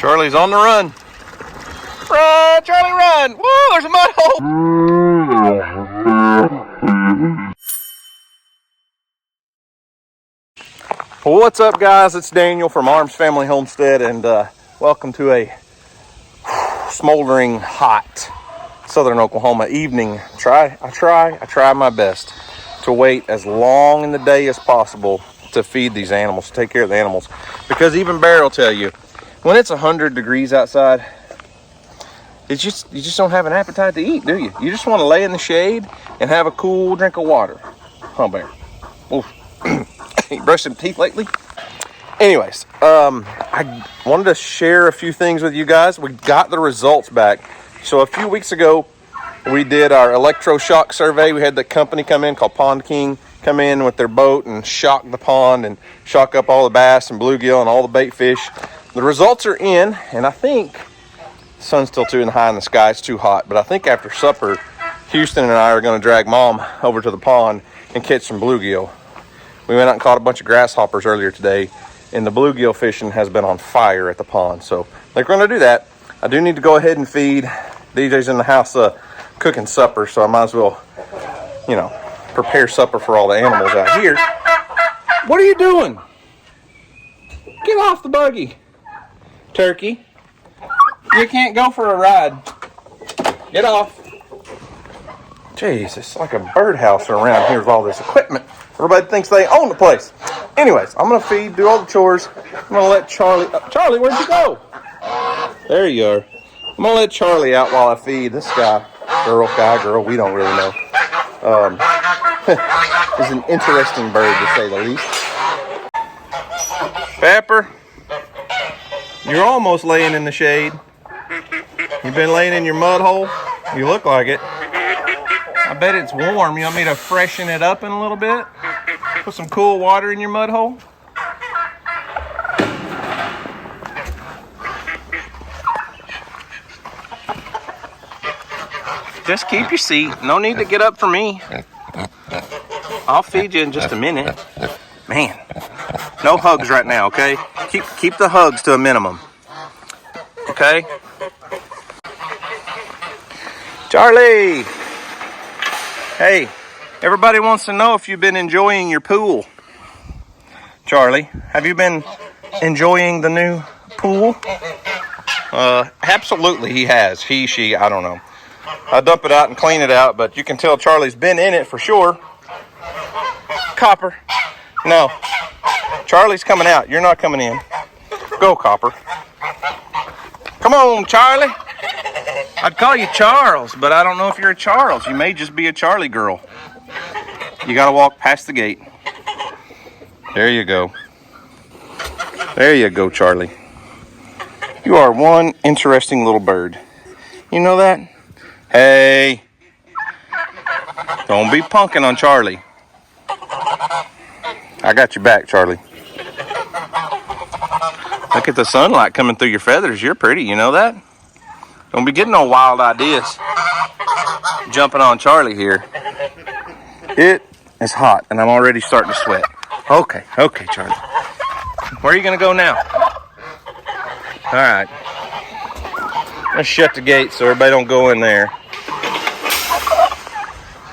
Charlie's on the run. Run, Charlie, run! Whoa, there's a mud hole! Well, what's up, guys? It's Daniel from Arms Family Homestead, and welcome to a smoldering hot southern Oklahoma evening. I try my best to wait as long in the day as possible to feed these animals, to take care of the animals, because even Bear will tell you, when it's 100 degrees outside, you just don't have an appetite to eat, do you? You just want to lay in the shade and have a cool drink of water. Huh, Bear? Oof. You brushed some teeth lately? Anyways, I wanted to share a few things with you guys. We got the results back. So a few weeks ago, we did our electroshock survey. We had the company come in called Pond King come in with their boat and shock the pond and shock up all the bass and bluegill and all the bait fish. The results are in, and I think the sun's still too high in the sky. It's too hot, but I think after supper, Houston and I are going to drag Mom over to the pond and catch some bluegill. We went out and caught a bunch of grasshoppers earlier today, and the bluegill fishing has been on fire at the pond. So they're going to do that. I do need to go ahead and feed. DJ's in the house cooking supper, so I might as well, prepare supper for all the animals out here. What are you doing? Get off the buggy, turkey. You can't go for a ride. Get off. Jeez, it's like a birdhouse around here with all this equipment. Everybody thinks they own the place. Anyways, I'm going to feed, do all the chores. I'm going to let Charlie... Charlie, where'd you go? There you are. I'm going to let Charlie out while I feed. This guy, girl, we don't really know. He's an interesting bird, to say the least. Pepper, you're almost laying in the shade. You've been laying in your mud hole? You look like it. I bet it's warm. You want me to freshen it up in a little bit? Put some cool water in your mud hole? Just keep your seat. No need to get up for me. I'll feed you in just a minute. Man, no hugs right now, okay? Keep the hugs to a minimum. Okay? Charlie! Hey, everybody wants to know if you've been enjoying your pool. Charlie, have you been enjoying the new pool? Absolutely he has. He, she, I don't know. I dump it out and clean it out, but you can tell Charlie's been in it for sure. Copper. No. Charlie's coming out. You're not coming in. Go, Copper. Come on, Charlie. I'd call you Charles, but I don't know if you're a Charles. You may just be a Charlie girl. You got to walk past the gate. There you go. There you go, Charlie. You are one interesting little bird. You know that? Hey. Don't be punking on Charlie. I got your back, Charlie. Look at the sunlight coming through your feathers. You're pretty, you know that? Don't be getting no wild ideas. Jumping on Charlie here. It is hot, and I'm already starting to sweat. Okay, Charlie. Where are you going to go now? All right. Let's shut the gate so everybody don't go in there.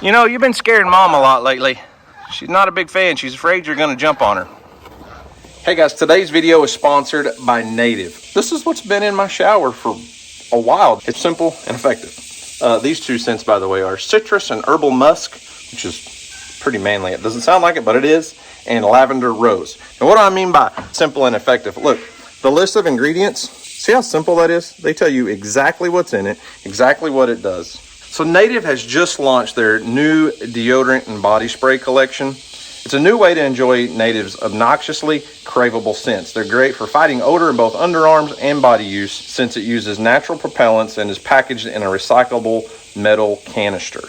You know, you've been scaring Mom a lot lately. She's not a big fan. She's afraid you're going to jump on her. Hey guys, today's video is sponsored by Native. This is what's been in my shower for a while. It's simple and effective. These two scents, by the way, are citrus and herbal musk, which is pretty manly. It doesn't sound like it, but it is, and lavender rose. And what do I mean by simple and effective? Look, the list of ingredients, see how simple that is? They tell you exactly what's in it, exactly what it does. So Native has just launched their new deodorant and body spray collection. It's a new way to enjoy Native's obnoxiously craveable scents. They're great for fighting odor in both underarms and body use, since it uses natural propellants and is packaged in a recyclable metal canister.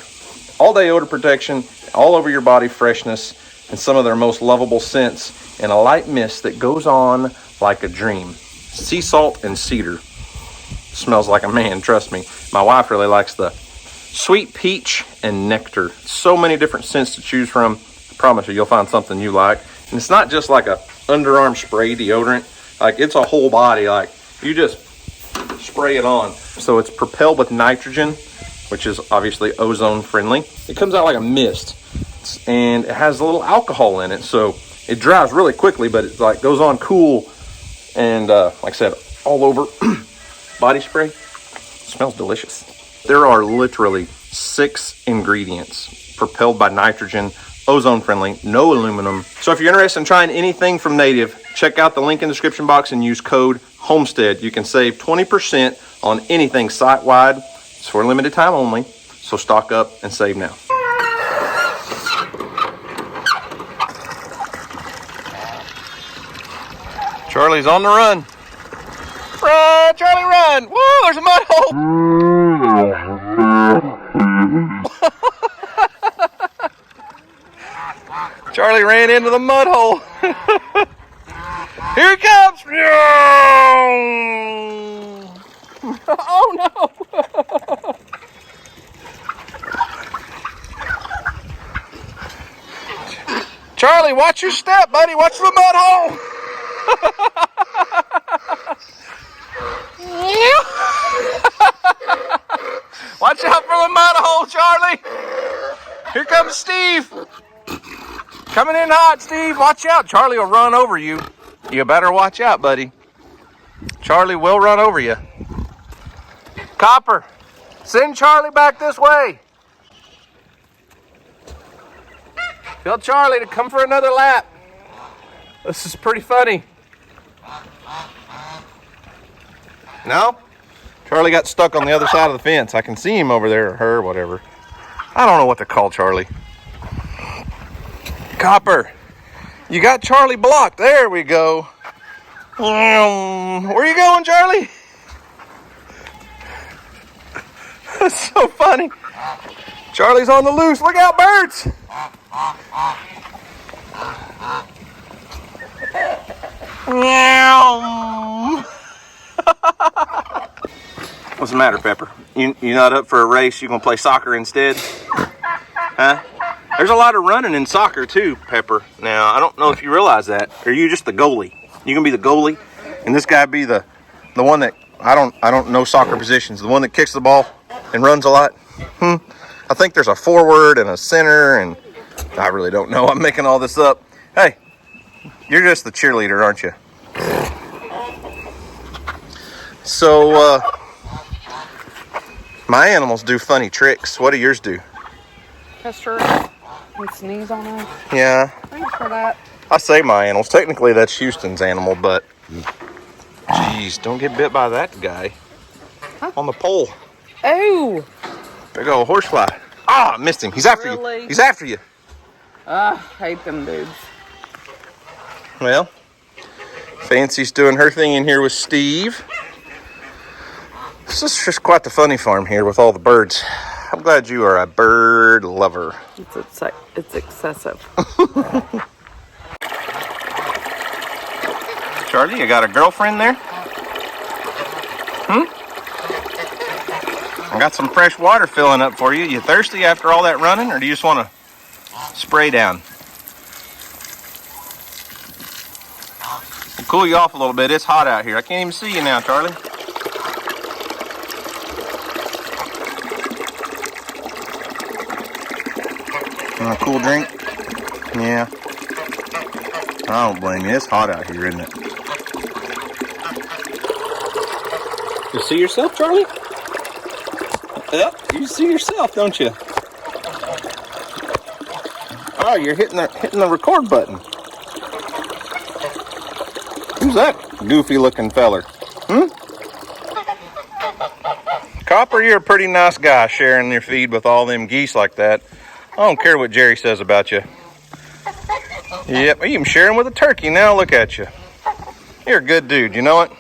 All-day odor protection, all over your body freshness, and some of their most lovable scents, and a light mist that goes on like a dream. Sea salt and cedar. Smells like a man, trust me. My wife really likes the sweet peach and nectar. So many different scents to choose from. I promise you'll find something you like. And it's not just like a underarm spray deodorant. Like, it's a whole body. Like, you just spray it on. So it's propelled with nitrogen, which is obviously ozone friendly. It comes out like a mist, and it has a little alcohol in it, so it dries really quickly, but it like goes on cool, and like I said, all over body spray. It smells delicious. There are literally 6 ingredients propelled by nitrogen, ozone friendly, no aluminum. So if you're interested in trying anything from Native, check out the link in the description box and use code Homestead. You can save 20% on anything site-wide. It's for a limited time only, so stock up and save now. Charlie's on the run. Run, Charlie, run! Whoa, there's a mud hole! Charlie ran into the mud hole. Here he comes! Oh no! Charlie, watch your step, buddy. Watch the mud hole. Watch out for the mud hole, Charlie. Here comes Steve. Coming in hot, Steve. Watch out. Charlie will run over you. You better watch out, buddy. Charlie will run over you. Copper, send Charlie back this way. Tell Charlie to come for another lap. This is pretty funny. No? Charlie got stuck on the other side of the fence. I can see him over there, or her, whatever. I don't know what to call Charlie. Copper, you got Charlie blocked. There we go. Where you going, Charlie? That's so funny. Charlie's on the loose. Look out, birds. What's the matter, Pepper? You not up for a race? You gonna play soccer instead? Huh? There's a lot of running in soccer too, Pepper. Now, I don't know if you realize that. Or are you just the goalie? You gonna be the goalie, and this guy be the one that I don't know soccer positions. The one that kicks the ball and runs a lot. I think there's a forward and a center, and I really don't know. I'm making all this up. Hey, you're just the cheerleader, aren't you? So, my animals do funny tricks. What do yours do? Tester and sneeze on us. Yeah. Thanks for that. I say my animals. Technically, that's Houston's animal, but jeez, don't get bit by that guy on the pole. Oh! Big old horsefly. Ah, missed him. He's after Really? you. He's after you. I hate them dudes. Well, Fancy's doing her thing in here with Steve. This is just quite the funny farm here with all the birds. I'm glad you are a bird lover. It's excessive. Charlie, you got a girlfriend there? I got some fresh water filling up for you. You thirsty after all that running, or do you just want to spray down? We'll cool you off a little bit. It's hot out here. I can't even see you now, Charlie. Want a cool drink? Yeah. I don't blame you. It's hot out here, isn't it? You see yourself, Charlie? Yep, you see yourself, don't you? Oh, you're hitting the record button. Who's that goofy looking feller? Copper, you're a pretty nice guy sharing your feed with all them geese like that. I don't care what Jerry says about you. Yep, you're even sharing with a turkey now. Look at you. You're a good dude, you know it?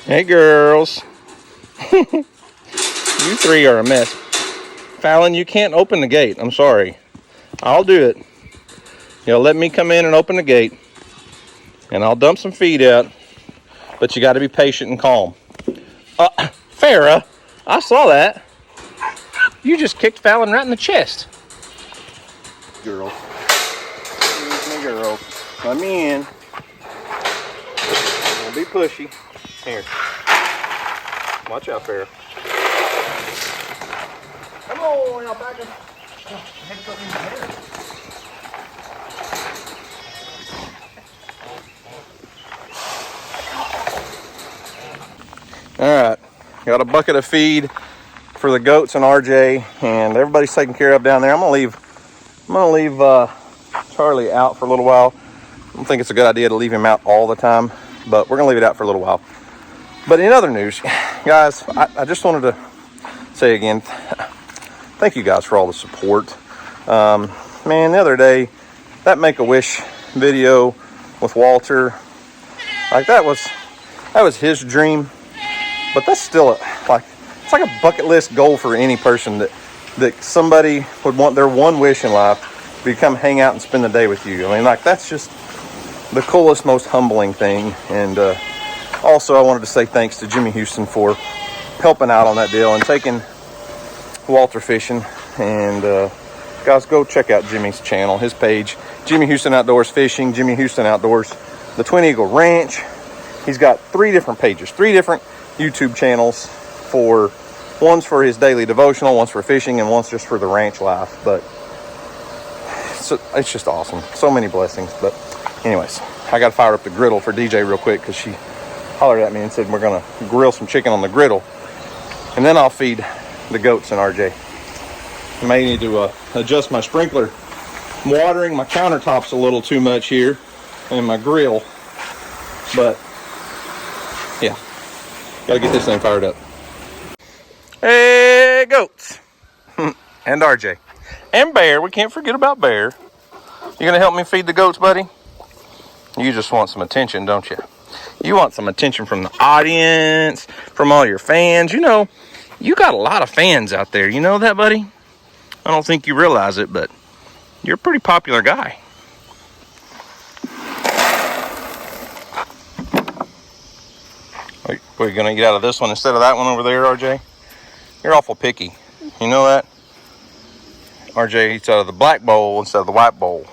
Hey, girls. You three are a mess. Fallon, you can't open the gate. I'm sorry. I'll do it. You'll let me come in and open the gate, and I'll dump some feed out, but you got to be patient and calm. Farrah, I saw that. You just kicked Fallon right in the chest. Girl. Excuse me, girl. Let me in. Don't be pushy. Here. Watch out, Farrah. Come on, alpaca. All right, got a bucket of feed for the goats and RJ, and everybody's taken care of down there. I'm gonna leave Charlie out for a little while. I don't think it's a good idea to leave him out all the time, but we're gonna leave it out for a little while. But in other news, guys, I just wanted to say again, thank you guys for all the support. Man, the other day, that Make-A-Wish video with Walter, like that was his dream, but that's still it's like a bucket list goal for any person that somebody would want their one wish in life to come hang out and spend the day with you. I mean, like, that's just the coolest, most humbling thing. And also, I wanted to say thanks to Jimmy Houston for helping out on that deal and taking Walter fishing. And guys, go check out Jimmy's channel, his page, Jimmy Houston Outdoors Fishing, Jimmy Houston Outdoors, the Twin Eagle Ranch. He's got 3 different pages, 3 different YouTube channels. One's for his daily devotional, one's for fishing, and one's just for the ranch life. But it's just awesome. So many blessings. But anyways, I got to fire up the griddle for DJ real quick because she hollered at me and said we're going to grill some chicken on the griddle. And then I'll feed the goats and RJ. I may need to adjust my sprinkler. I'm watering my countertops a little too much here and my grill. But yeah, got to get this thing fired up. Hey, goats. And RJ. And Bear. We can't forget about Bear. You going to help me feed the goats, buddy? You just want some attention, don't you? You want some attention from the audience, from all your fans. You know, you got a lot of fans out there. You know that, buddy? I don't think you realize it, but you're a pretty popular guy. We're going to get out of this one instead of that one over there, RJ? You're awful picky. You know that? RJ eats out of the black bowl instead of the white bowl.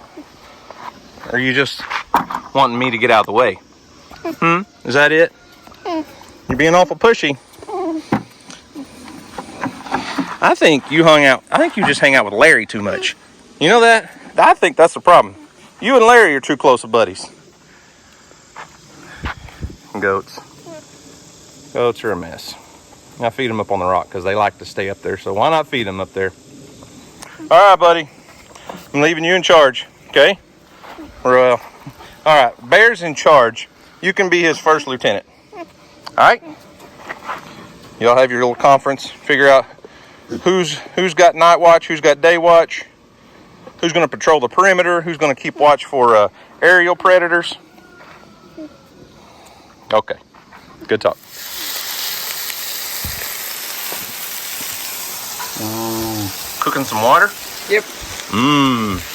Or are you just wanting me to get out of the way? Is that it? You're being awful pushy. I think you just hang out with Larry too much. You know that? I think that's the problem. You and Larry are too close of buddies. Goats. Goats are a mess. I feed them up on the rock because they like to stay up there. So why not feed them up there? All right, buddy. I'm leaving you in charge. Okay? All right. Bear's in charge. You can be his first lieutenant. All right? Y'all have your little conference. Figure out who's got night watch, who's got day watch, who's going to patrol the perimeter, who's going to keep watch for aerial predators. Okay. Good talk. Ooh, cooking some water? Yep.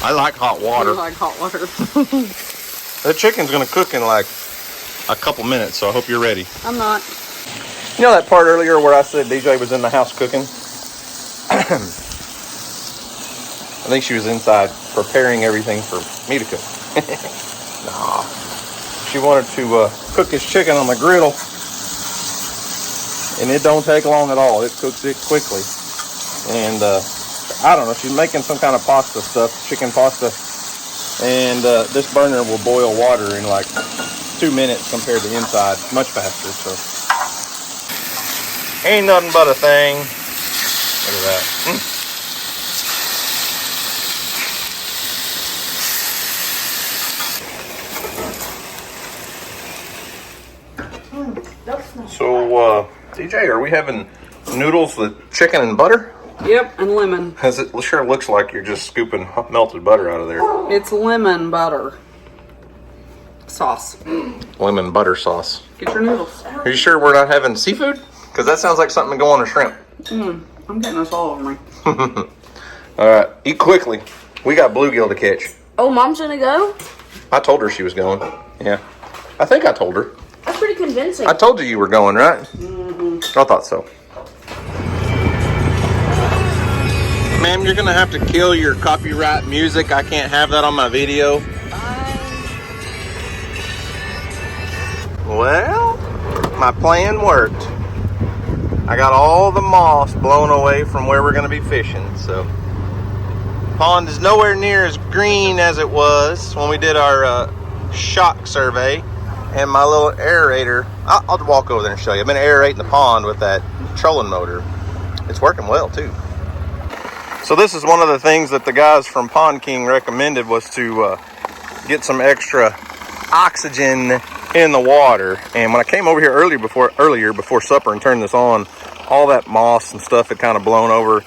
I like hot water. I like hot water. The chicken's gonna cook in like a couple minutes, so I hope you're ready. I'm not. You know that part earlier where I said DJ was in the house cooking? I think she was inside preparing everything for me to cook. Nah. She wanted to cook his chicken on the griddle. And it don't take long at all. It cooks it quickly. And I don't know, she's making some kind of pasta stuff, chicken pasta. And this burner will boil water in like 2 minutes compared to inside, much faster. So ain't nothing but a thing. Look at that. So, DJ, are we having noodles with chicken and butter? Yep, and lemon. It sure looks like you're just scooping melted butter out of there. It's lemon butter sauce. Lemon butter sauce. Get your noodles. Are you sure we're not having seafood? Because that sounds like something to go on a shrimp. I'm getting this all over me. All right, eat quickly. We got bluegill to catch. Oh, Mom's gonna go? I told her she was going. Yeah. I think I told her. That's pretty convincing. I told you were going, right? I thought so. Ma'am, you're going to have to kill your copyright music. I can't have that on my video. Well, my plan worked. I got all the moss blown away from where we're going to be fishing. So, pond is nowhere near as green as it was when we did our shock survey. And my little aerator, I'll walk over there and show you. I've been aerating the pond with that trolling motor. It's working well too. So this is one of the things that the guys from Pond King recommended, was to get some extra oxygen in the water. And when I came over here earlier before supper and turned this on, all that moss and stuff had kind of blown over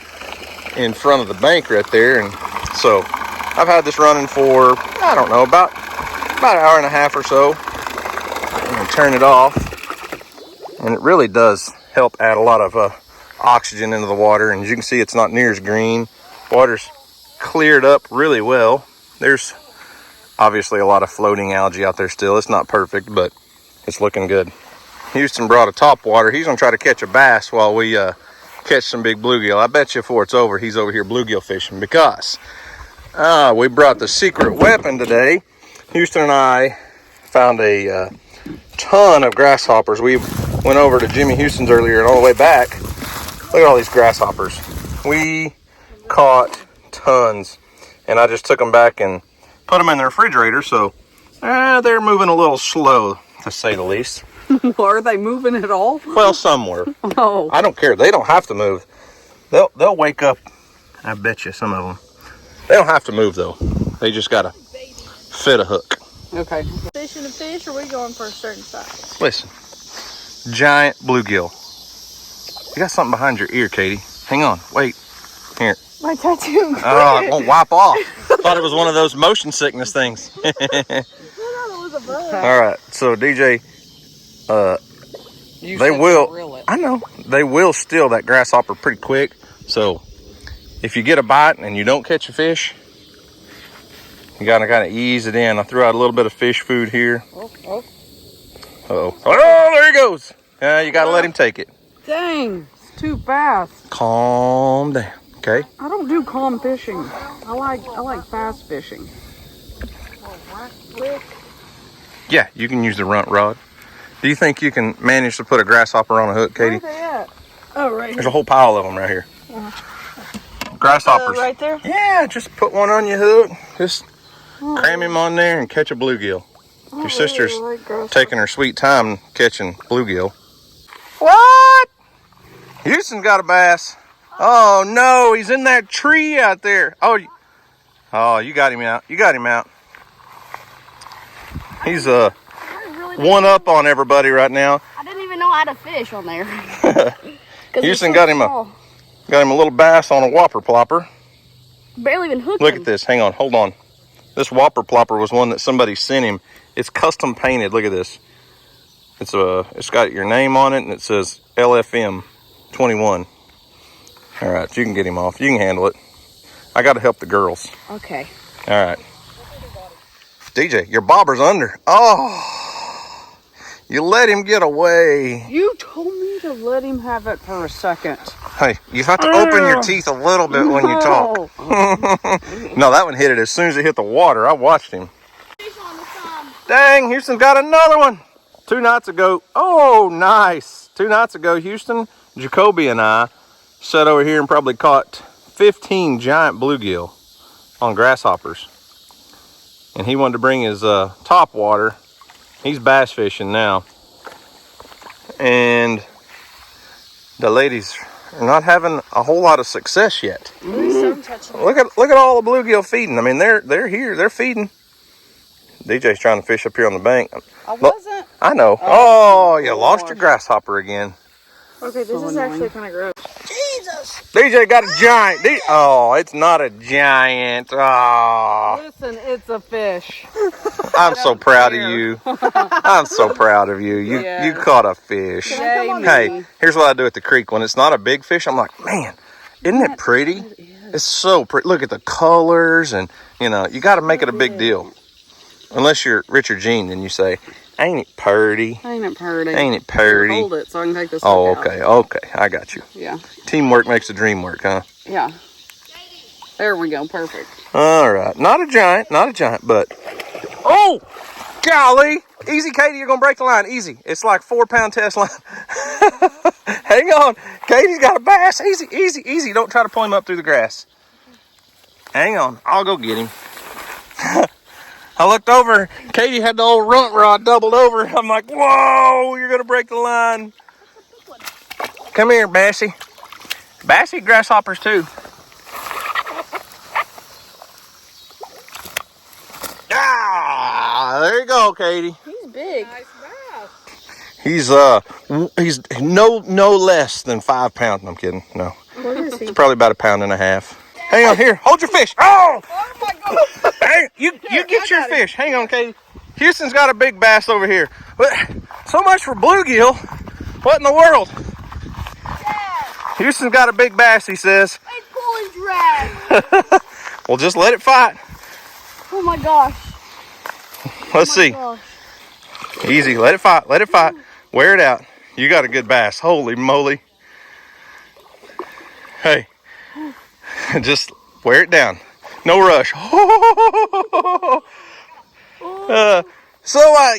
in front of the bank right there. And so I've had this running for, I don't know, about an hour and a half or so. And turn it off, and it really does help add a lot of oxygen into the water. And as you can see, it's not near as green. Water's cleared up really well. There's obviously a lot of floating algae out there still. It's not perfect, but it's looking good. Houston brought a top water. He's gonna try to catch a bass while we catch some big bluegill. I bet you before it's over, he's over here bluegill fishing, because we brought the secret weapon today. Houston and I found a ton of grasshoppers. We went over to Jimmy Houston's earlier, and all the way back, look at all these grasshoppers. We caught tons, and I just took them back and put them in the refrigerator. So they're moving a little slow, to say the least. Are they moving at all? Well, some were. Oh, I don't care. They don't have to move. They'll wake up. I bet you some of them. They don't have to move though. They just gotta fit a hook. okay. Fishing a fish, or are we going for a certain size? Listen, giant bluegill. You got something behind your ear, Katie. Hang on, wait. Here. My tattoo. Oh, it won't wipe off. Thought it was one of those motion sickness things. All right, so DJ, You they said will. reel it. I know they will steal that grasshopper pretty quick. So if you get a bite and you don't catch a fish, you gotta kind of ease it in. I threw out a little bit of fish food here. Oh. Uh-oh. Oh, there he goes. You gotta let him take it. Dang, it's too fast. Calm down, okay? I don't do calm fishing. I like fast fishing. Yeah, you can use the runt rod. Do you think you can manage to put a grasshopper on a hook, Katie? Where are they at? Oh, right. There's a whole pile of them right here. Grasshoppers. Right there? Yeah, just put one on your hook. Just cram him on there and catch a bluegill. Your sister's taking her sweet time catching bluegill. What? Houston's got a bass. Oh no, he's in that tree out there. Oh, you got him out. You got him out. He's one up on everybody right now. I didn't even know how to fish on there. Houston got him a little bass on a whopper plopper. Barely even hooked Look him. at this. Hang on, hold on. This whopper plopper was one that somebody sent him. It's custom painted. Look at this. It's got your name on it, and it says LFM 21. All right, you can get him off. You can handle it. I got to help the girls. Okay. All right. DJ, your bobber's under. Oh, you let him get away. You told me to let him have it for a second. Hey, you have to open your teeth a little bit when you talk. No, that one hit it as soon as it hit the water. I watched him. Dang, Houston got another one. 2 nights ago. Oh, nice. 2 nights ago, Houston, Jacoby, and I sat over here and probably caught 15 giant bluegill on grasshoppers. And he wanted to bring his top water. He's bass fishing now. And the ladies are not having a whole lot of success yet. Look at all the bluegill feeding. I mean, they're here. They're feeding. DJ's trying to fish up here on the bank. I wasn't. I know. Oh, you lost your grasshopper again. Okay, this is actually kind of gross. Jesus! DJ got a giant. Oh, it's not a giant. Oh, Listen, it's a fish. I'm so proud of you. I'm so proud of you. You caught a fish. Hey, here's what I do at the creek. When it's not a big fish, I'm like, man, isn't it pretty? It's so pretty. Look at the colors, and you got to make it a big deal. Unless you're Richard Jean, then you say, ain't it purty? Ain't it purty? Ain't it purty? Hold it so I can take this Oh, out. okay, I got you. Yeah. Teamwork makes the dream work, huh? Yeah. There we go, perfect. All right, not a giant, but oh, Golly. Easy, Katie, you're going to break the line. Easy. It's like 4-pound test line. Hang on. Katie's got a bass. Easy, easy, easy. Don't try to pull him up through the grass. Hang on. I'll go get him. I looked over. Katie had the old runt rod doubled over. I'm like, whoa, you're going to break the line. Come here, Bassy. Bassy grasshoppers, too. Ah, there you go, Katie. He's big. Nice bass. He's no less than 5 pounds. No, I'm kidding. No. What is he? It's probably about 1.5 pounds. Hang on, here. Hold your fish. Oh! Oh my God. Hey, you get your fish. Hang on, Katie. Houston's got a big bass over here. But so much for bluegill. What in the world? Dad, Houston's got a big bass, he says. it's pulling drag. Well, just let it fight. Oh my gosh. Let's see. Gosh. Easy. Let it fight. Let it fight. Wear it out. You got a good bass. Holy moly. Hey. Just wear it down. No rush.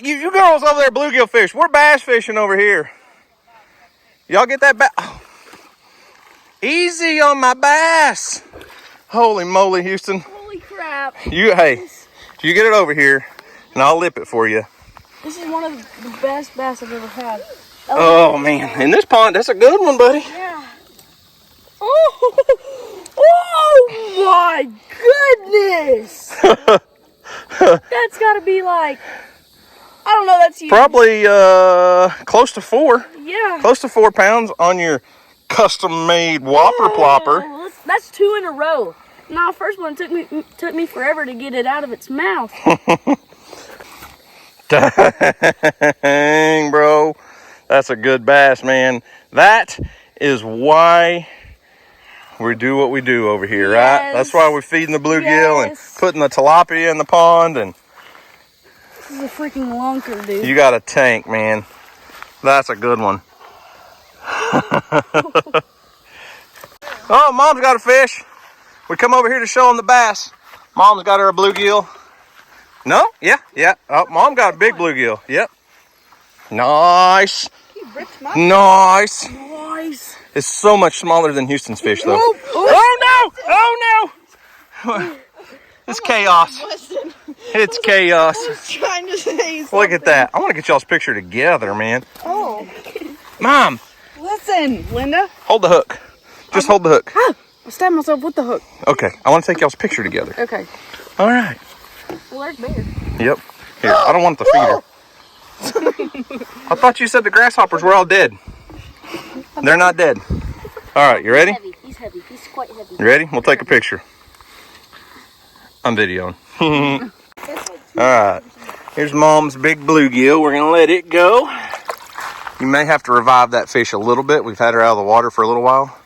You girls over there bluegill fish. We're bass fishing over here. Y'all get that bass? Oh. Easy on my bass. Holy moly, Houston. Holy crap. You get it over here and I'll lip it for you. This is one of the best bass I've ever had. Oh man, in this pond, that's a good one, buddy. Yeah. Oh my goodness. That's gotta be like, I don't know, that's huge. Probably close to 4. Yeah. Close to 4 pounds on your custom-made whopper plopper. That's 2 in a row. Now, first one took me forever to get it out of its mouth. Dang, bro. That's a good bass, man. That is why we do what we do over here, right? That's why we're feeding the bluegill and putting the tilapia in the pond. And this is a freaking lunker, dude. you got a tank, man. That's a good one. Oh, Mom's got a fish. We come over here to show them the bass. Mom's got her a bluegill. No? Yeah. Oh, Mom got a big bluegill. Yep. Nice. Nice. Nice. It's so much smaller than Houston's fish, though. Oh no! It's chaos. It's chaos. Trying to say something. Look at that. I want to get y'all's picture together, man. Oh. Mom, Listen, Linda. hold the hook. Just hold the hook. I stabbed myself with the hook. Okay, I want to take y'all's picture together. Okay. All right. Well, there's bear. Yep. Here, I don't want the feeder. I thought you said the grasshoppers were all dead. They're not dead. All right, you ready? Heavy. He's heavy. He's quite heavy. You ready? We'll take a picture. I'm videoing. All right. Here's Mom's big bluegill. We're going to let it go. You may have to revive that fish a little bit. We've had her out of the water for a little while.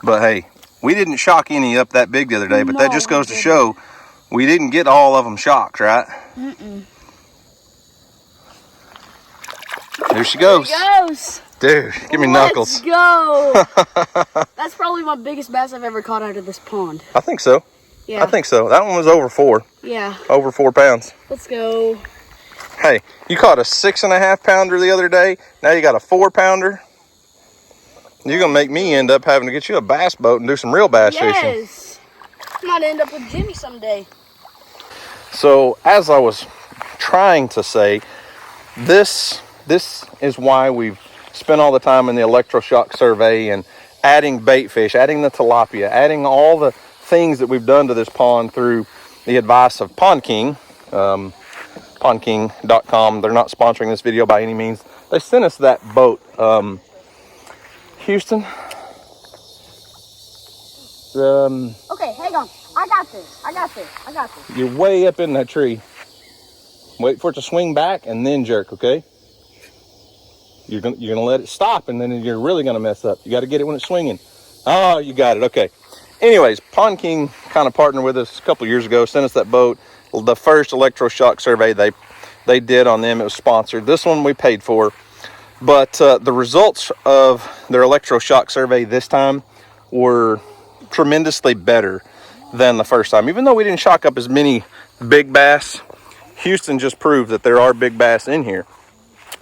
But hey, we didn't shock any up that big the other day, but that just goes to show we didn't get all of them shocked, right? Mm-mm. There she goes. There he goes. Dude, give me knuckles. Let's go. That's probably my biggest bass I've ever caught out of this pond. I think so. Yeah. I think so. That one was over 4. Yeah. Over 4 pounds. Let's go. Hey, you caught a 6.5 pounder the other day. Now you got a 4 pounder. You're going to make me end up having to get you a bass boat and do some real bass fishing. Yes. I might end up with Jimmy someday. So, as I was trying to say, this is why we've spent all the time in the electroshock survey and adding bait fish, adding the tilapia, adding all the things that we've done to this pond through the advice of Pond King, pondking.com. They're not sponsoring this video by any means. They sent us that boat. Houston. Okay, hang on. I got this. You're way up in that tree. Wait for it to swing back and then jerk, okay? You're gonna let it stop and then you're really gonna mess up. You got to get it when it's swinging. Oh, you got it. Okay. Anyways, Pond King kind of partnered with us a couple years ago, sent us that boat. The first electroshock survey they did on them, it was sponsored. This one we paid for. But the results of their electroshock survey this time were tremendously better than the first time. Even though we didn't shock up as many big bass, Houston just proved that there are big bass in here.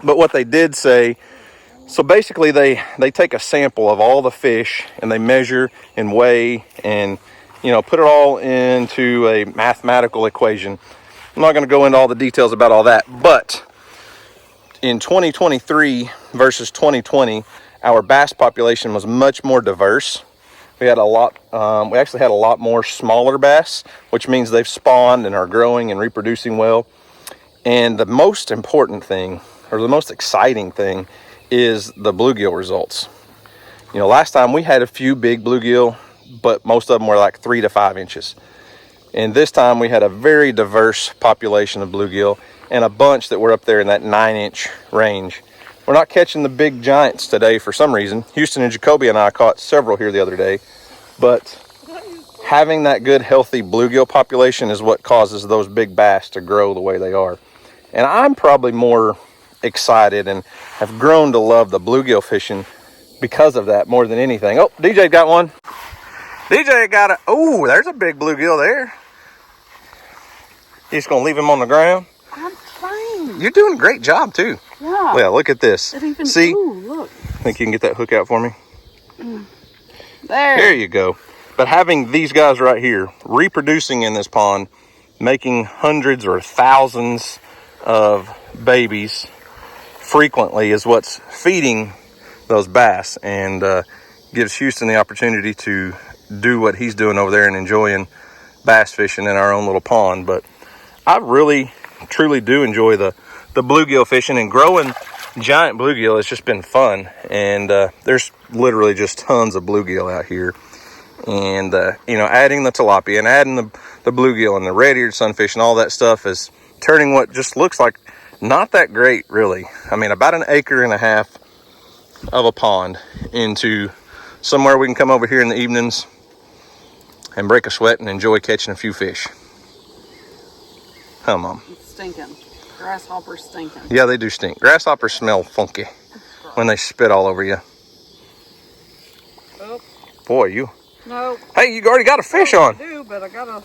But what they did say, so basically they take a sample of all the fish and they measure and weigh and, you know, put it all into a mathematical equation. I'm not going to go into all the details about all that, but in 2023 versus 2020, our bass population was much more diverse. We had we actually had a lot more smaller bass, which means they've spawned and are growing and reproducing well. And the most important thing, or the most exciting thing, is the bluegill results. You know, last time we had a few big bluegill, but most of them were like 3 to 5 inches. And this time we had a very diverse population of bluegill and a bunch that were up there in that 9-inch range. We're not catching the big giants today for some reason. Houston and Jacoby and I caught several here the other day, but having that good healthy bluegill population is what causes those big bass to grow the way they are. And I'm probably more excited and have grown to love the bluegill fishing because of that more than anything. Oh, DJ got one. DJ got oh, there's a big bluegill there. You just gonna leave him on the ground? I'm trying. You're doing a great job too. Yeah. Yeah, look at this. Even, see? Ooh, look. Think you can get that hook out for me? There. There you go. But having these guys right here reproducing in this pond, making hundreds or thousands of babies frequently is what's feeding those bass and gives Houston the opportunity to do what he's doing over there and enjoying bass fishing in our own little pond. But I really truly do enjoy the bluegill fishing, and growing giant bluegill has just been fun. And there's literally just tons of bluegill out here. And you know, adding the tilapia and adding the bluegill and the red-eared sunfish and all that stuff is turning what just looks like not that great, really. I mean, about 1.5 acres of a pond into somewhere we can come over here in the evenings and break a sweat and enjoy catching a few fish. Huh, Mom? It's stinking. Grasshoppers stinking. Yeah, they do stink. Grasshoppers smell funky when they spit all over you. Oh. Boy, you... No. Hey, you already got a fish on. I do, but I gotta...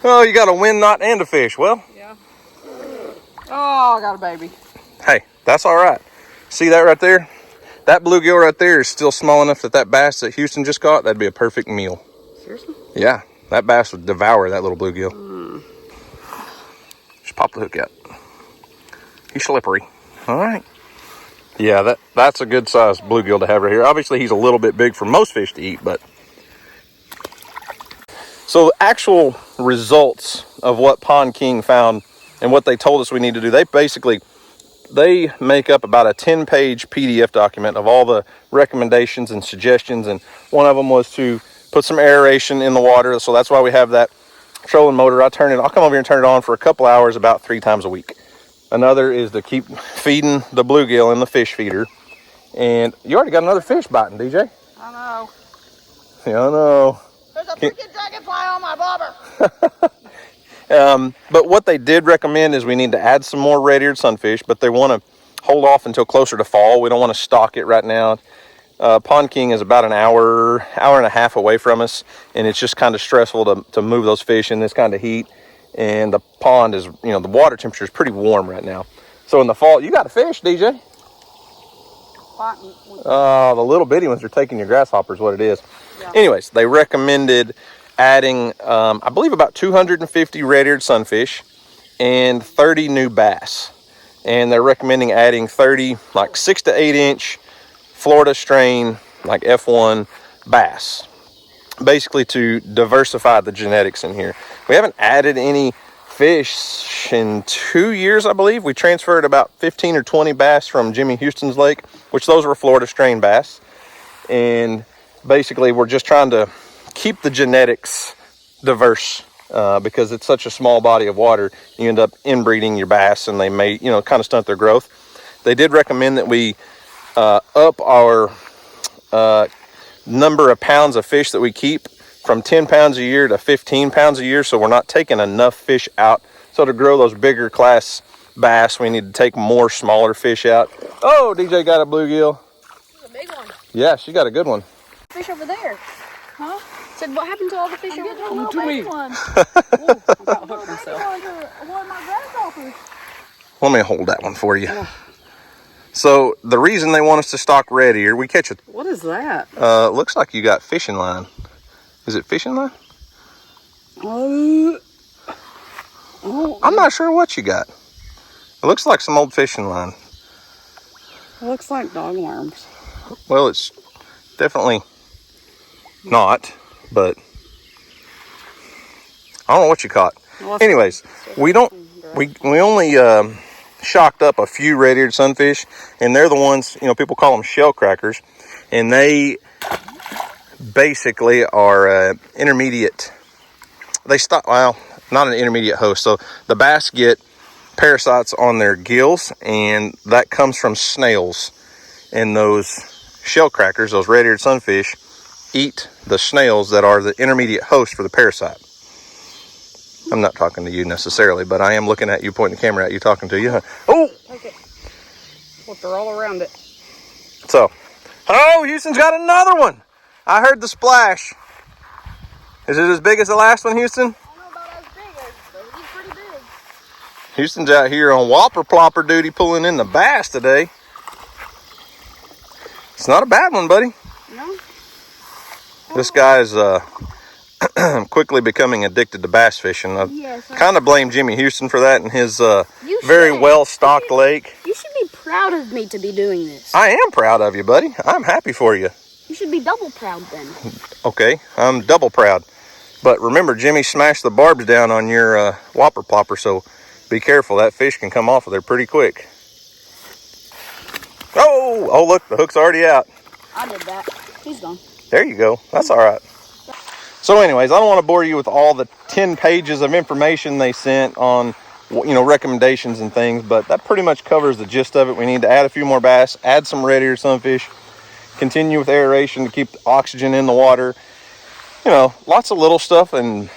Oh, you got a wind knot and a fish. Well... Yeah. Oh, I got a baby. Hey, that's all right. See that right there? That bluegill right there is still small enough that bass that Houston just caught, that'd be a perfect meal. Seriously? Yeah, that bass would devour that little bluegill. Just pop the hook out. He's slippery. All right. Yeah, that's a good sized bluegill to have right here. Obviously, he's a little bit big for most fish to eat, but... So actual results of what Pond King found and what they told us we need to do, they make up about a 10-page PDF document of all the recommendations and suggestions. And one of them was to put some aeration in the water. So that's why we have that trolling motor. I'll come over here and turn it on for a couple hours about 3 times a week. Another is to keep feeding the bluegill in the fish feeder. And you already got another fish biting, DJ. I know. Yeah, I know. There's a freaking dragonfly on my bobber. But what they did recommend is we need to add some more red-eared sunfish, but they want to hold off until closer to fall. We don't want to stock it right now. Pond King is about an hour and a half away from us, and it's just kind of stressful to move those fish in this kind of heat. And the pond is, you know, the water temperature is pretty warm right now. So in the fall, you got a fish, DJ? The little bitty ones are taking your grasshoppers, what it is. Yeah. Anyways, they recommended adding, I believe, about 250 red-eared sunfish and 30 new bass. And they're recommending adding 30, like 6 to 8 inch Florida strain, like F1 bass, basically to diversify the genetics in here. We haven't added any fish in 2 years, I believe. We transferred about 15 or 20 bass from Jimmy Houston's lake, which those were Florida strain bass. And basically we're just trying to keep the genetics diverse because it's such a small body of water. You end up inbreeding your bass and they may, you know, kind of stunt their growth. They did recommend that we up our number of pounds of fish that we keep from 10 pounds a year to 15 pounds a year, so we're not taking enough fish out. So to grow those bigger class bass, we need to take more smaller fish out. Oh, DJ got a bluegill. It's a big one. Yeah, she got a good one. Fish over there. Huh? Said, what happened to all the fish? Come to me. One. About hooked myself. One of my grasshoppers. Let me hold that one for you. So the reason they want us to stock red ear, we catch it. What is that? Looks like you got fishing line. Is it fishing line? Oh. I'm not sure what you got. It looks like some old fishing line. It looks like dog worms. Well, it's definitely not, but I don't know what you caught. Well, Anyways, we only shocked up a few red-eared sunfish, and they're the ones, people call them shell crackers, and they basically are intermediate. Well, not an intermediate host. So the bass get parasites on their gills, and that comes from snails. And those shell crackers, those red-eared sunfish, eat the snails that are the intermediate host for the parasite. I'm not talking to you necessarily, but I am looking at you, pointing the camera at you, talking to you. Oh! Okay. Look, they're all around it. So, oh, Houston's got another one. I heard the splash. Is it as big as the last one, Houston? I don't know about as big as, but he's pretty big. Houston's out here on whopper plopper duty pulling in the bass today. It's not a bad one, buddy. No? This guy's quickly becoming addicted to bass fishing. I kind of blame Jimmy Houston for that in his very well-stocked lake. You should be proud of me to be doing this. I am proud of you, buddy. I'm happy for you. You should be double proud then. Okay, I'm double proud. But remember, Jimmy smashed the barbs down on your whopper plopper, so be careful. That fish can come off of there pretty quick. Oh, look, the hook's already out. I did that. He's gone. There you go. That's all right. So anyways, I don't want to bore you with all the 10 pages of information they sent on, recommendations and things, but that pretty much covers the gist of it. We need to add a few more bass, add some red-eared sunfish, continue with aeration to keep the oxygen in the water. Lots of little stuff and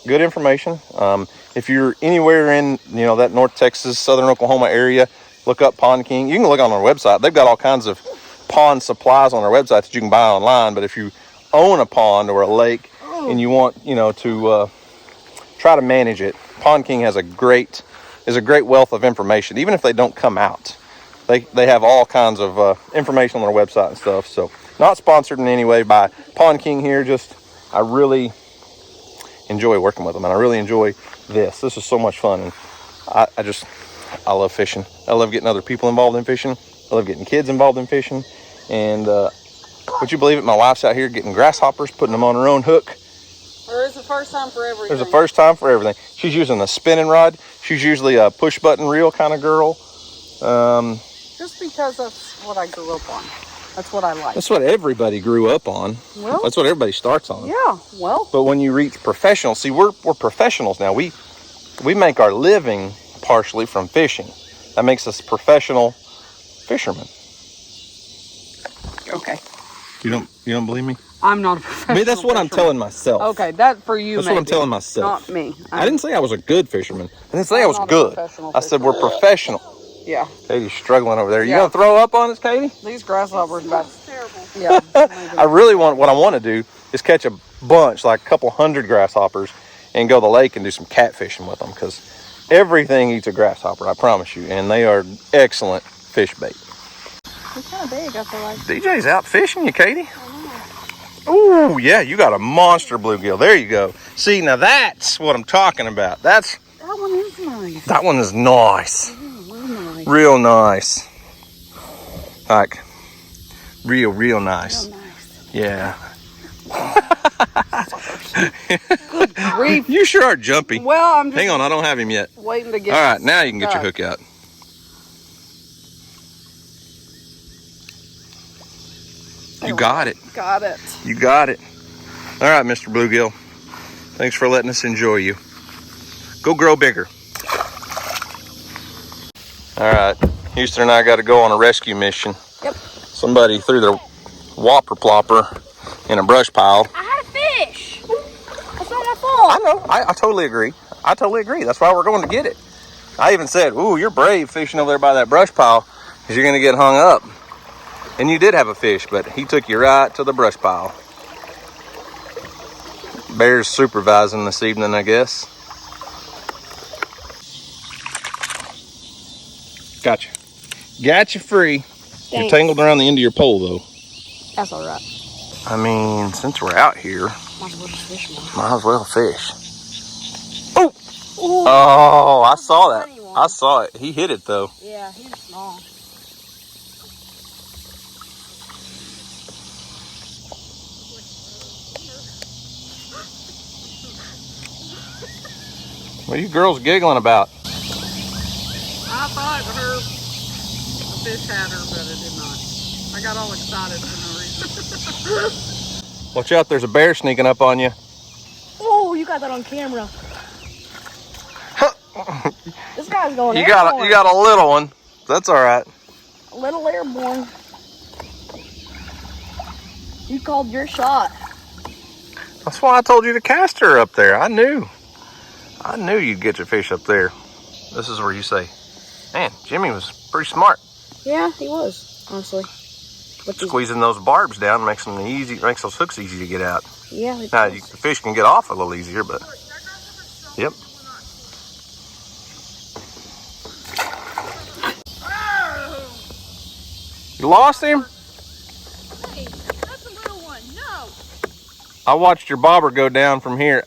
good information. If you're anywhere in, that North Texas, Southern Oklahoma area, look up Pond King. You can look on our website. They've got all kinds of pond supplies on their website that you can buy online. But if you own a pond or a lake and you want, to try to manage it, Pond King is a great wealth of information. Even if they don't come out, they have all kinds of information on their website and stuff. So not sponsored in any way by Pond King here. Just I really enjoy working with them, and I really enjoy this. This is so much fun, and I love fishing. I love getting other people involved in fishing. I love getting kids involved in fishing. And would you believe it? My wife's out here getting grasshoppers, putting them on her own hook. There is a first time for everything. There's a first time for everything. She's using a spinning rod. She's usually a push button reel kind of girl. Just because that's what I grew up on. That's what I like. That's what everybody grew up on. Well, that's what everybody starts on. Yeah, well. But when you reach professional, see, we're professionals now. We make our living partially from fishing. That makes us professional fishermen. Okay. You don't believe me? I'm not a professional. Maybe that's what I'm telling myself. Okay, that for you. That's what I'm telling myself. Not me. I didn't say I was a good fisherman. I didn't say I was good. I said we're professional. Yeah. Katie's struggling over there. You gonna throw up on us, Katie? These grasshoppers, That's terrible. Yeah. I really what I want to do is catch a bunch, like a couple hundred grasshoppers, and go to the lake and do some catfishing with them, because everything eats a grasshopper, I promise you, and they are excellent fish bait. They're kind of big, I feel like. DJ's out fishing you, Katie. Oh yeah, you got a monster bluegill. There you go. See, now that's what I'm talking about. That one is nice. That one is nice. Nice. Real nice. Like, real nice. Real nice. Yeah. Good grief. You sure are jumpy. Well, I'm just Hang on, I don't have him yet. waiting to get. All right, now you can get your hook out. You got it. Got it. You got it. All right, Mr. Bluegill. Thanks for letting us enjoy you. Go grow bigger. All right, Houston and I got to go on a rescue mission. Yep. Somebody threw their whopper plopper in a brush pile. I had a fish. That's not my fault. I know. I totally agree. I totally agree. That's why we're going to get it. I even said, ooh, you're brave fishing over there by that brush pile, because you're going to get hung up. And you did have a fish, but he took you right to the brush pile. Bear's supervising this evening, I guess. Gotcha. Got you free. Thanks. You're tangled around the end of your pole, though. That's all right. I mean, since we're out here, Might as well just fish more. might as well fish. Oh! Ooh. Oh, I saw that. Funny one. I saw it. He hit it, though. Yeah, he was small. What are you girls giggling about? I thought her the fish had her, but it did not. I got all excited for no reason. Watch out, there's a bear sneaking up on you. Oh, you got that on camera. This guy's going You airborne. got a little one. That's all right. A little airborne. You called your shot. That's why I told you to cast her up there. I knew you'd get your fish up there. This is where you say, man, Jimmy was pretty smart. Yeah, he was, honestly. But Squeezing those barbs down makes those hooks easy to get out. yeah, it Now, does. the fish can get off a little easier, but yep. You lost him? Hey, that's a little one. No. I watched your bobber go down from here.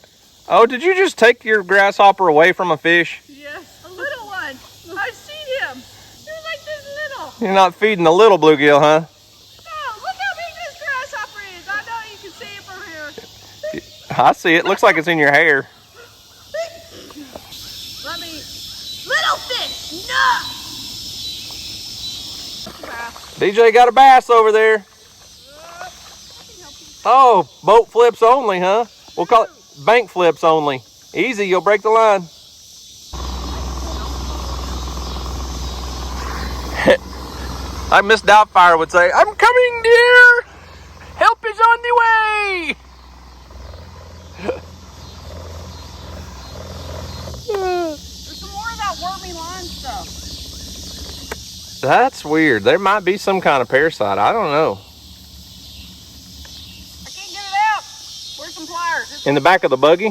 Oh, did you just take your grasshopper away from a fish? Yes, a little one. I've seen him. He's like this little. You're not feeding the little bluegill, huh? No, look how big this grasshopper is. I know you can see it from here. I see it. Looks like it's in your hair. Let me. Little fish, no. DJ got a bass over there. Oh, boat flips only, huh? We'll call it bank flips only. Easy, you'll break the line. Like Miss Doubtfire would say, I'm coming, dear. Help is on the way. There's some more of that wormy line stuff. That's weird. There might be some kind of parasite. I don't know. I can't get it out. Where's some pliers? In the back of the buggy?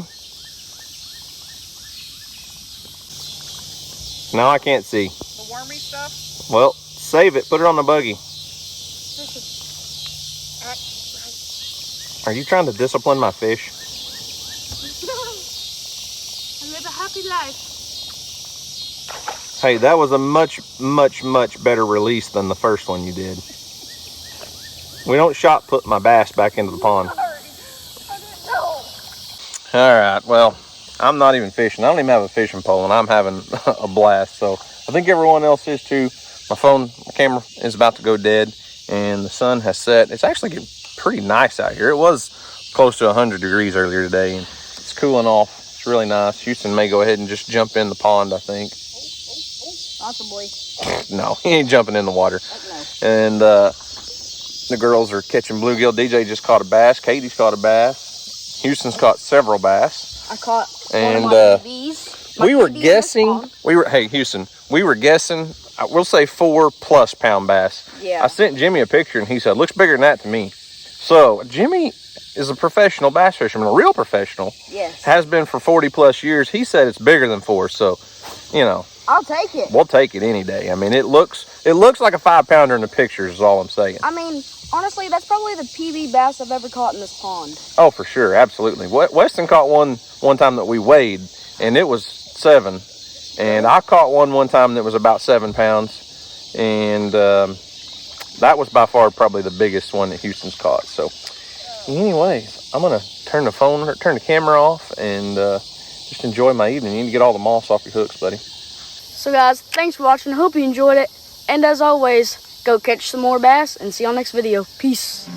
No, I can't see. The wormy stuff? Well, save it. Put it on the buggy. Are you trying to discipline my fish? I live a happy life. Hey, that was a much, much, much better release than the first one you did. We don't shot put my bass back into the pond. I didn't know. All right, well, I'm not even fishing. I don't even have a fishing pole, and I'm having a blast. So I think everyone else is too. My camera is about to go dead, and the sun has set. It's actually getting pretty nice out here. It was close to 100 degrees earlier today, and it's cooling off. It's really nice. Houston may go ahead and just jump in the pond, I think. Possibly. No, he ain't jumping in the water. No. And the girls are catching bluegill. DJ just caught a bass. Katie's caught a bass. Houston's caught several bass. I caught And, one of my babies. We were guessing. Hey, Houston. We were guessing. We'll say 4+ pound bass. Yeah. I sent Jimmy a picture, and he said, "Looks bigger than that to me." So Jimmy is a professional bass fisherman, a real professional. Yes. Has been for 40+ years. He said it's bigger than 4. So, I'll take it. we'll take it any day. I mean, it looks like a 5-pounder in the pictures. Is all I'm saying. I mean, honestly, that's probably the PB bass I've ever caught in this pond. Oh, for sure, absolutely. Weston caught one time that we weighed, and it was 7. And I caught one time that was about 7 pounds, and that was by far probably the biggest one that Houston's caught. So, anyways, I'm gonna turn the camera off, and just enjoy my evening. You need to get all the moss off your hooks, buddy. So guys, thanks for watching. I hope you enjoyed it. And as always, go catch some more bass and see y'all next video. Peace.